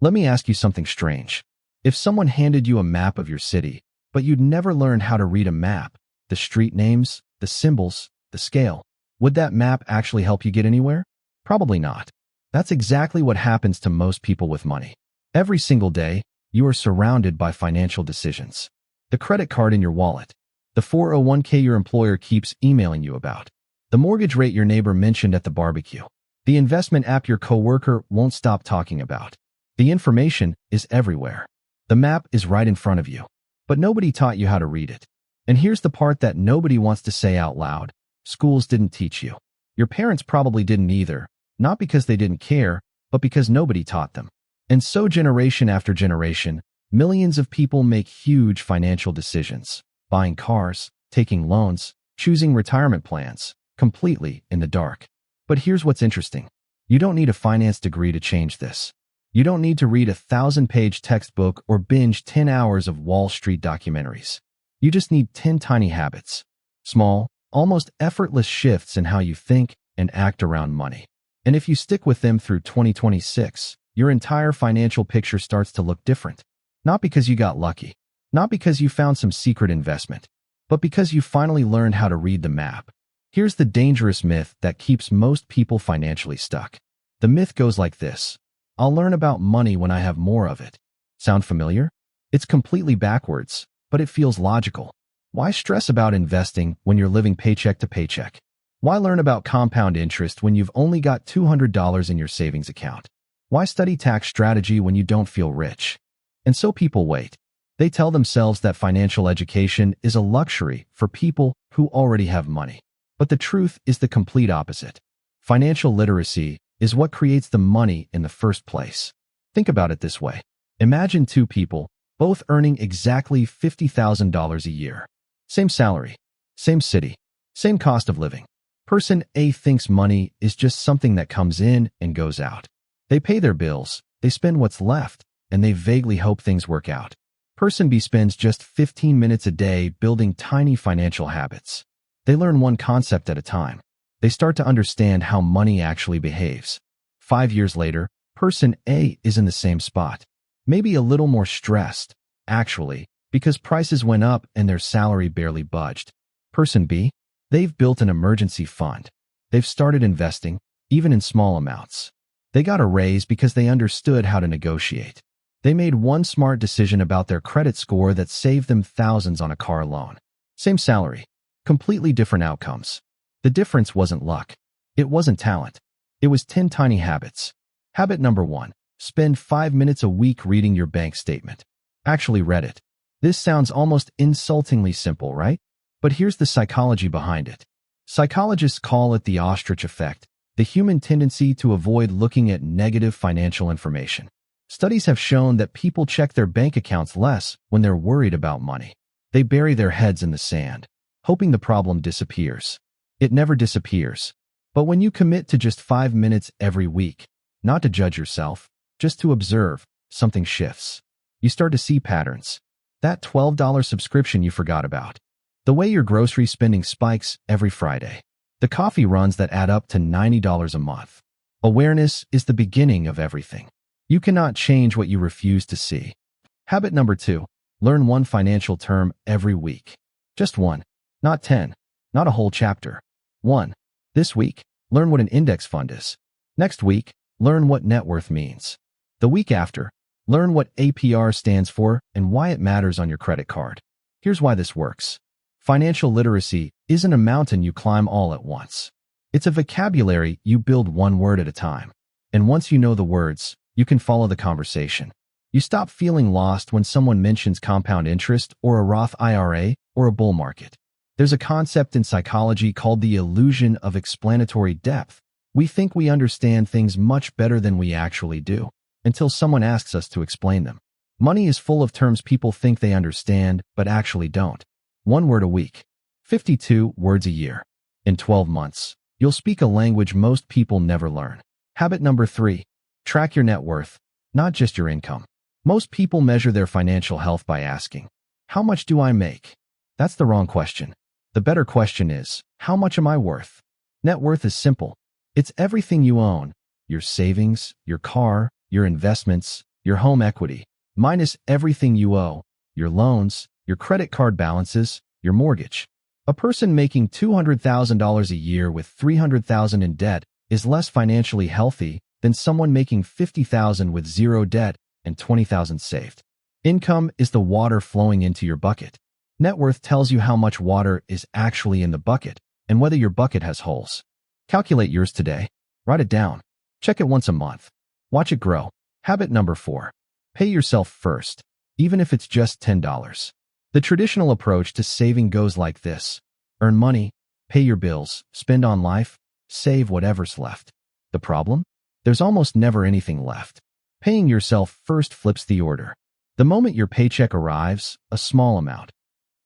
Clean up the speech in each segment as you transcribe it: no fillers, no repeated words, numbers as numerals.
Let me ask you something strange. If someone handed you a map of your city, but you'd never learned how to read a map, the street names, the symbols, the scale, would that map actually help you get anywhere? Probably not. That's exactly what happens to most people with money. Every single day, you are surrounded by financial decisions. The credit card in your wallet, the 401k your employer keeps emailing you about, the mortgage rate your neighbor mentioned at the barbecue, the investment app your coworker won't stop talking about. The information is everywhere. The map is right in front of you, but nobody taught you how to read it. And here's the part that nobody wants to say out loud. Schools didn't teach you. Your parents probably didn't either, not because they didn't care, but because nobody taught them. And so generation after generation, millions of people make huge financial decisions, buying cars, taking loans, choosing retirement plans, completely in the dark. But here's what's interesting. You don't need a finance degree to change this. You don't need to read a 1,000-page textbook or binge 10 hours of Wall Street documentaries. You just need 10 tiny habits. Small, almost effortless shifts in how you think and act around money. And if you stick with them through 2026, your entire financial picture starts to look different. Not because you got lucky, not because you found some secret investment, but because you finally learned how to read the map. Here's the dangerous myth that keeps most people financially stuck. The myth goes like this: I'll learn about money when I have more of it. Sound familiar? It's completely backwards, but it feels logical. Why stress about investing when you're living paycheck to paycheck? Why learn about compound interest when you've only got $200 in your savings account? Why study tax strategy when you don't feel rich? And so people wait. They tell themselves that financial education is a luxury for people who already have money. But the truth is the complete opposite. Financial literacy is what creates the money in the first place. Think about it this way. Imagine two people, both earning exactly $50,000 a year. Same salary, same city, same cost of living. Person A thinks money is just something that comes in and goes out. They pay their bills, they spend what's left, and they vaguely hope things work out. Person B spends just 15 minutes a day building tiny financial habits. They learn one concept at a time. They start to understand how money actually behaves. 5 years later, person A is in the same spot. Maybe a little more stressed, actually, because prices went up and their salary barely budged. Person B, they've built an emergency fund. They've started investing, even in small amounts. They got a raise because they understood how to negotiate. They made one smart decision about their credit score that saved them thousands on a car loan. Same salary, completely different outcomes. The difference wasn't luck. It wasn't talent. It was 10 tiny habits. Habit number 1, spend 5 minutes a week reading your bank statement. Actually read it. This sounds almost insultingly simple, right? But here's the psychology behind it. Psychologists call it the ostrich effect, the human tendency to avoid looking at negative financial information. Studies have shown that people check their bank accounts less when they're worried about money. They bury their heads in the sand, hoping the problem disappears. It never disappears. But when you commit to just 5 minutes every week, not to judge yourself, just to observe, something shifts. You start to see patterns. That $12 subscription you forgot about. The way your grocery spending spikes every Friday. The coffee runs that add up to $90 a month. Awareness is the beginning of everything. You cannot change what you refuse to see. Habit number 2, learn one financial term every week. Just one, not 10, not a whole chapter. One. This week, learn what an index fund is. Next week, learn what net worth means. The week after, learn what APR stands for and why it matters on your credit card. Here's why this works. Financial literacy isn't a mountain you climb all at once. It's a vocabulary you build one word at a time. And once you know the words, you can follow the conversation. You stop feeling lost when someone mentions compound interest or a Roth IRA or a bull market. There's a concept in psychology called the illusion of explanatory depth. We think we understand things much better than we actually do, until someone asks us to explain them. Money is full of terms people think they understand, but actually don't. 1 word a week. 52 words a year. In 12 months, you'll speak a language most people never learn. Habit number 3, track your net worth, not just your income. Most people measure their financial health by asking, how much do I make? That's the wrong question. The better question is, how much am I worth? Net worth is simple. It's everything you own, your savings, your car, your investments, your home equity, minus everything you owe, your loans, your credit card balances, your mortgage. A person making $200,000 a year with $300,000 in debt is less financially healthy than someone making $50,000 with zero debt and $20,000 saved. Income is the water flowing into your bucket. Net worth tells you how much water is actually in the bucket and whether your bucket has holes. Calculate yours today. Write it down. Check it once a month. Watch it grow. Habit number 4. Pay yourself first, even if it's just $10. The traditional approach to saving goes like this. Earn money, pay your bills, spend on life, save whatever's left. The problem? There's almost never anything left. Paying yourself first flips the order. The moment your paycheck arrives, a small amount,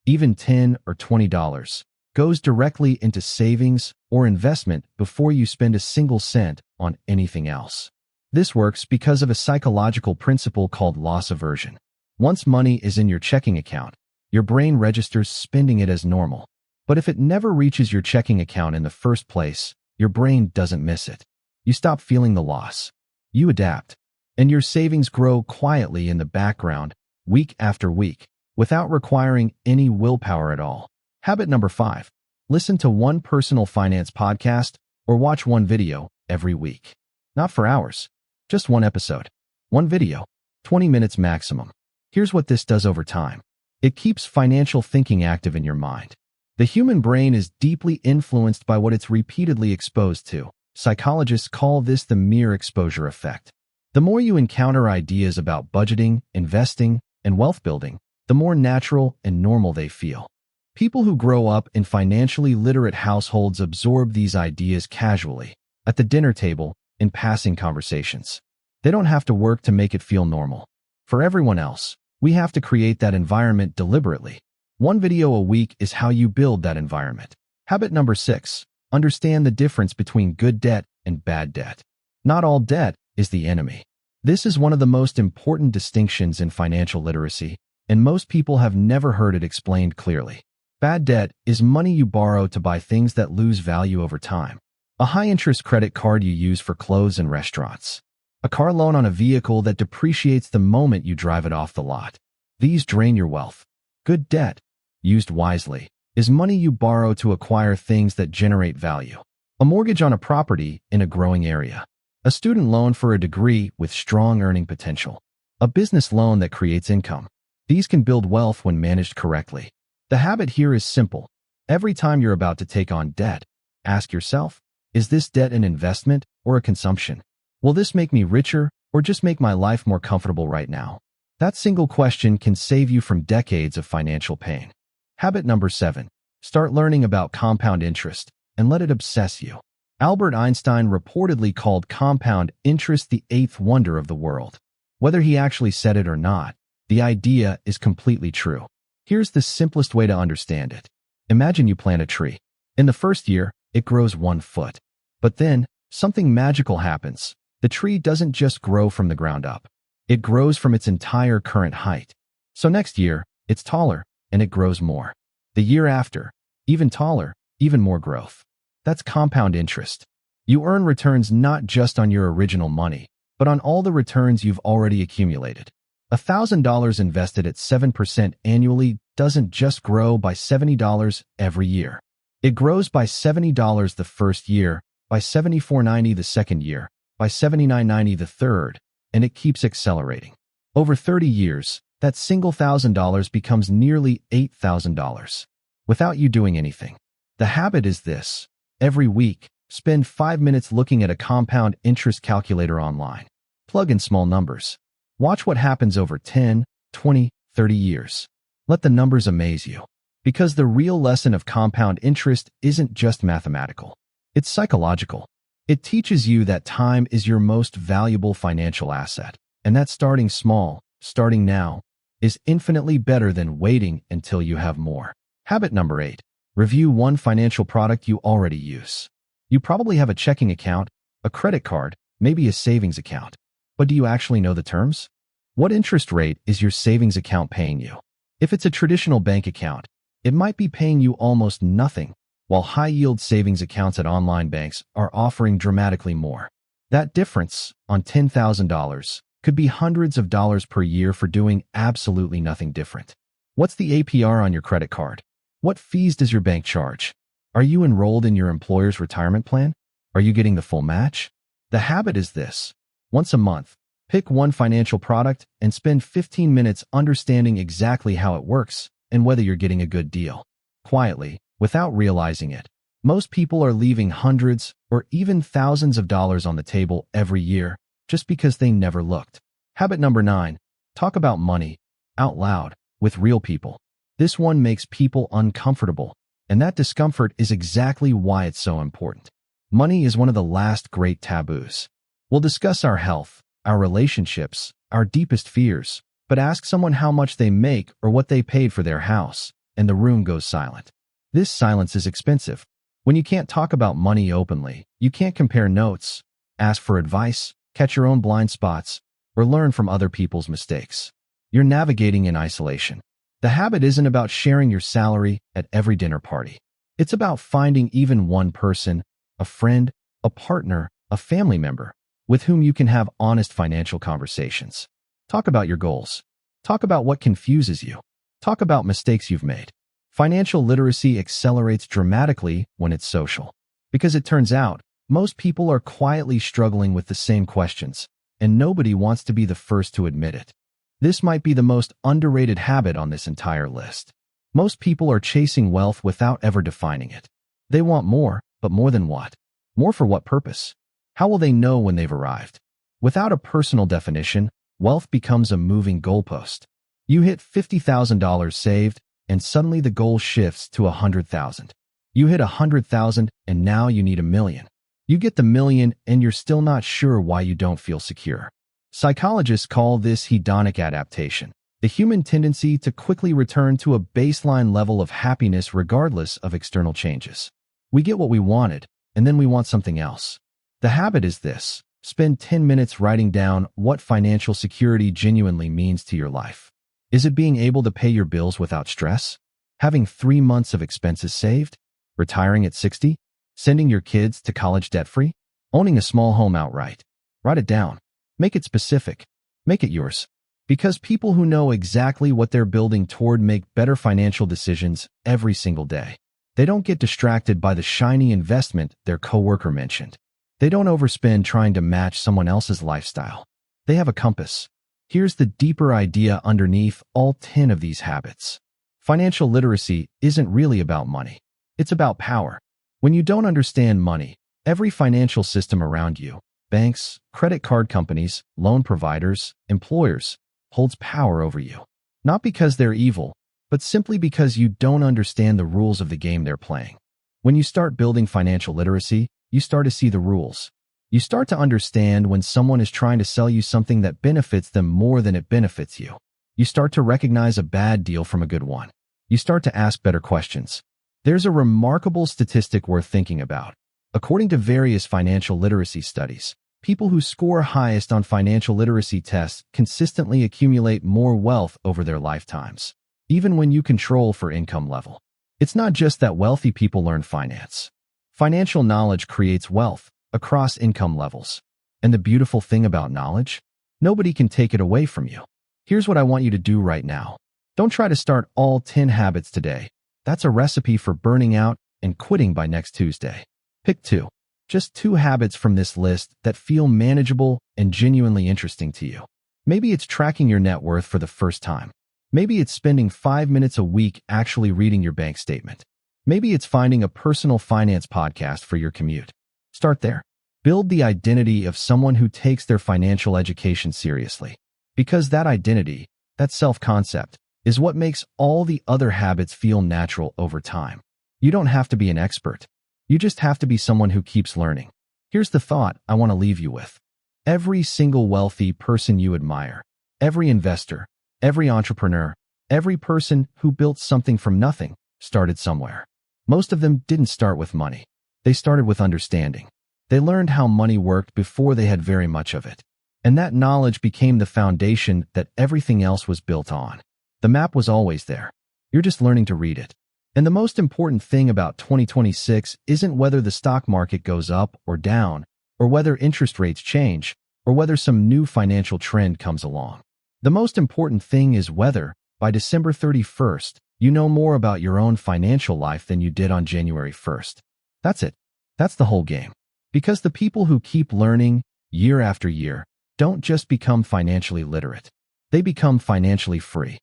even $10 or $20, goes directly into savings or investment before you spend a single cent on anything else. This works because of a psychological principle called loss aversion. Once money is in your checking account, your brain registers spending it as normal. But if it never reaches your checking account in the first place, your brain doesn't miss it. You stop feeling the loss. You adapt. And your savings grow quietly in the background, week after week, without requiring any willpower at all. Habit number 5. Listen to one personal finance podcast or watch one video every week. Not for hours, just one episode. One video, 20 minutes maximum. Here's what this does over time. It keeps financial thinking active in your mind. The human brain is deeply influenced by what it's repeatedly exposed to. Psychologists call this the mere exposure effect. The more you encounter ideas about budgeting, investing, and wealth building, the more natural and normal they feel. People who grow up in financially literate households absorb these ideas casually, at the dinner table, in passing conversations. They don't have to work to make it feel normal. For everyone else, we have to create that environment deliberately. One video a week is how you build that environment. Habit number 6. Understand the difference between good debt and bad debt. Not all debt is the enemy. This is one of the most important distinctions in financial literacy, and most people have never heard it explained clearly. Bad debt is money you borrow to buy things that lose value over time. A high-interest credit card you use for clothes and restaurants. A car loan on a vehicle that depreciates the moment you drive it off the lot. These drain your wealth. Good debt, used wisely, is money you borrow to acquire things that generate value. A mortgage on a property in a growing area. A student loan for a degree with strong earning potential. A business loan that creates income. These can build wealth when managed correctly. The habit here is simple. Every time you're about to take on debt, ask yourself, is this debt an investment or a consumption? Will this make me richer or just make my life more comfortable right now? That single question can save you from decades of financial pain. Habit number 7. Start learning about compound interest and let it obsess you. Albert Einstein reportedly called compound interest the eighth wonder of the world. Whether he actually said it or not, the idea is completely true. Here's the simplest way to understand it. Imagine you plant a tree. In the first year, it grows 1 foot. But then, something magical happens. The tree doesn't just grow from the ground up. It grows from its entire current height. So next year, it's taller, and it grows more. The year after, even taller, even more growth. That's compound interest. You earn returns not just on your original money, but on all the returns you've already accumulated. $1,000 invested at 7% annually doesn't just grow by $70 every year. It grows by $70 the first year, by $74.90 the second year, by $79.90 the third, and it keeps accelerating. Over 30 years, that single $1,000 becomes nearly $8,000 without you doing anything. The habit is this. Every week, spend 5 minutes looking at a compound interest calculator online. Plug in small numbers. Watch what happens over 10, 20, 30 years. Let the numbers amaze you. Because the real lesson of compound interest isn't just mathematical. It's psychological. It teaches you that time is your most valuable financial asset, and that starting small, starting now, is infinitely better than waiting until you have more. Habit number 8. Review one financial product you already use. You probably have a checking account, a credit card, maybe a savings account. But do you actually know the terms? What interest rate is your savings account paying you? If it's a traditional bank account, it might be paying you almost nothing, while high-yield savings accounts at online banks are offering dramatically more. That difference, on $10,000, could be hundreds of dollars per year for doing absolutely nothing different. What's the APR on your credit card? What fees does your bank charge? Are you enrolled in your employer's retirement plan? Are you getting the full match? The habit is this. Once a month, pick one financial product and spend 15 minutes understanding exactly how it works and whether you're getting a good deal. Quietly, without realizing it, most people are leaving hundreds or even thousands of dollars on the table every year just because they never looked. Habit number 9, talk about money out loud with real people. This one makes people uncomfortable, and that discomfort is exactly why it's so important. Money is one of the last great taboos. We'll discuss our health, our relationships, our deepest fears, but ask someone how much they make or what they paid for their house, and the room goes silent. This silence is expensive. When you can't talk about money openly, you can't compare notes, ask for advice, catch your own blind spots, or learn from other people's mistakes. You're navigating in isolation. The habit isn't about sharing your salary at every dinner party. It's about finding even one person, a friend, a partner, a family member, with whom you can have honest financial conversations. Talk about your goals. Talk about what confuses you. Talk about mistakes you've made. Financial literacy accelerates dramatically when it's social. Because it turns out, most people are quietly struggling with the same questions, and nobody wants to be the first to admit it. This might be the most underrated habit on this entire list. Most people are chasing wealth without ever defining it. They want more, but more than what? More for what purpose? How will they know when they've arrived? Without a personal definition, wealth becomes a moving goalpost. You hit $50,000 saved, and suddenly the goal shifts to $100,000. You hit $100,000, and now you need $1 million. You get the $1 million, and you're still not sure why you don't feel secure. Psychologists call this hedonic adaptation, the human tendency to quickly return to a baseline level of happiness regardless of external changes. We get what we wanted, and then we want something else. The habit is this. Spend 10 minutes writing down what financial security genuinely means to your life. Is it being able to pay your bills without stress? Having 3 months of expenses saved? Retiring at 60? Sending your kids to college debt-free? Owning a small home outright? Write it down. Make it specific. Make it yours. Because people who know exactly what they're building toward make better financial decisions every single day. They don't get distracted by the shiny investment their coworker mentioned. They don't overspend trying to match someone else's lifestyle. They have a compass. Here's the deeper idea underneath all 10 of these habits. Financial literacy isn't really about money. It's about power. When you don't understand money, every financial system around you, banks, credit card companies, loan providers, employers, holds power over you. Not because they're evil, but simply because you don't understand the rules of the game they're playing. When you start building financial literacy, you start to see the rules. You start to understand when someone is trying to sell you something that benefits them more than it benefits you. You start to recognize a bad deal from a good one. You start to ask better questions. There's a remarkable statistic worth thinking about. According to various financial literacy studies, people who score highest on financial literacy tests consistently accumulate more wealth over their lifetimes, even when you control for income level. It's not just that wealthy people learn finance. Financial knowledge creates wealth across income levels. And the beautiful thing about knowledge? Nobody can take it away from you. Here's what I want you to do right now. Don't try to start all 10 habits today. That's a recipe for burning out and quitting by next Tuesday. Pick 2. Just 2 habits from this list that feel manageable and genuinely interesting to you. Maybe it's tracking your net worth for the first time. Maybe it's spending 5 minutes a week actually reading your bank statement. Maybe it's finding a personal finance podcast for your commute. Start there. Build the identity of someone who takes their financial education seriously. Because that identity, that self-concept, is what makes all the other habits feel natural over time. You don't have to be an expert. You just have to be someone who keeps learning. Here's the thought I want to leave you with. Every single wealthy person you admire, every investor, every entrepreneur, every person who built something from nothing, started somewhere. Most of them didn't start with money. They started with understanding. They learned how money worked before they had very much of it. And that knowledge became the foundation that everything else was built on. The map was always there. You're just learning to read it. And the most important thing about 2026 isn't whether the stock market goes up or down, or whether interest rates change. or whether some new financial trend comes along. The most important thing is whether, by December 31st, you know more about your own financial life than you did on January 1st. That's it. That's the whole game. Because the people who keep learning year after year don't just become financially literate. They become financially free.